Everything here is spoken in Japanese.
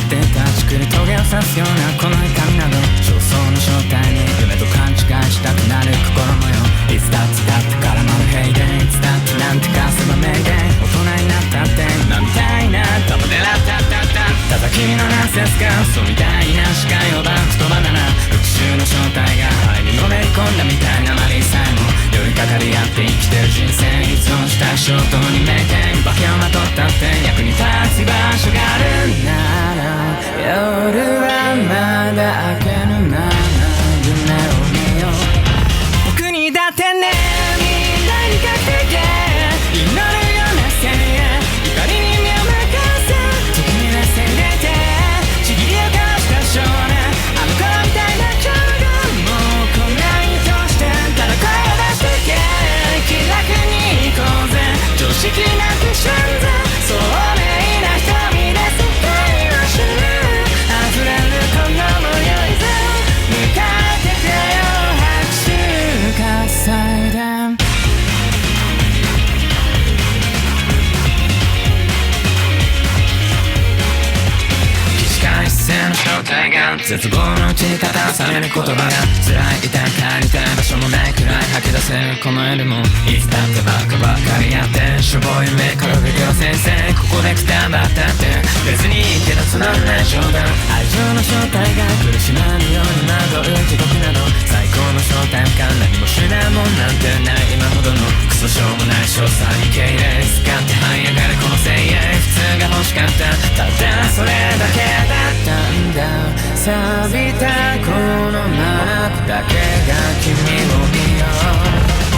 って断ちくり棘を刺すようなこの痛みなど焦燥の正体に夢と勘違いしたくなる心模様いつだってからまる平でいつだってなんてかすばめいで大人になったって今みたいなダブデラタタタ叩きのナンセンスが嘘みたいな視界をバン言葉だな復讐の正体が肺にのめり込んだみたいなマリーさえも寄りかかり合って生きてる人生依存した衝動にめいて化けをまとったって役に立つ場所があるなら夜はまだ明けぬまま夢を見よう僕にだってね未来にかけて祈るようなせい怒りに身を任せ時にはせいれてちぎりを交わした少年あの頃みたいな今日がもう来ないとしてただ声を出してけ気楽に行こうぜ常識なくしちゃうぜ聡明な瞳で世界を知る溢れるこのもよいぜ向かってくよ拍手喝采で視線の正体が絶望のうちに立たされる言葉が辛い痛い帰りたい場所もないくらい吐き出せるこの夜もいつだってバカばかりやってしょぼい夢転ぶよ先生ここでくたばったって別にいいけどつまんない冗談愛情の正体が苦しまぬように惑う地獄など最高の正体感何も知らんもんなんてない今ほどのクソしょうもない詳細に敬礼使って這い上がるこの声援普通が欲しかったただそれだけだったんだ錆びたこのマップだけが君を見よう